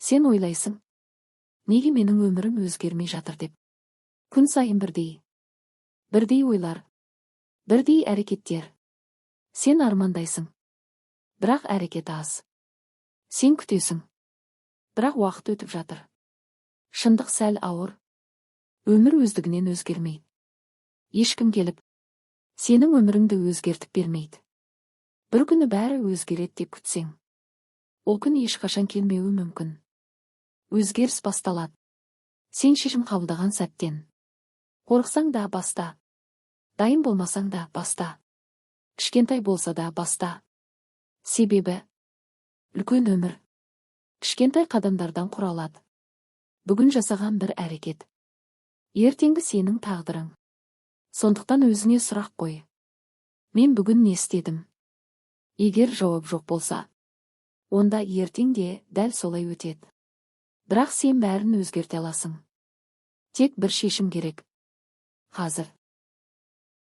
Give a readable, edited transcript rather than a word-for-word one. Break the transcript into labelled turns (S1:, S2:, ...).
S1: Сен ойлайсың, неге менің өмірім өзгермей жатыр деп. Күн сайын бірдей ойлар, бірдей әрекеттер. Сен армандайсың, бірақ әрекет аз. Сен күтесің, бірақ уақыт өтіп жатыр. Шындық сәл ауыр. Өмір өздігінен өзгермейді. Ешкім келіп, сенің өміріңді өзгертіп бермейді. Бір күні бәрі өзгереді деп күтсең, ол күн ешқашан келмеуі мүмкін. Өзгеріс басталады. Сен шешім қабылдаған сәттен. Қорықсаң да баста. Дайын болмасаң да баста. Кішкентай болса да баста. Себебі үлкен өмір кішкентай қадамдардан құралады. Бүгін жасаған бір әрекет ертеңгі сенің тағдырың. Сондықтан өзіңе сұрақ қой. Мен бүгін не істедім? Егер жауап жоқ болса, онда ертең де дәл солай өтеді. Бірақ сен бәрін өзгерте аласың. Тек бір шешім керек. Қазір.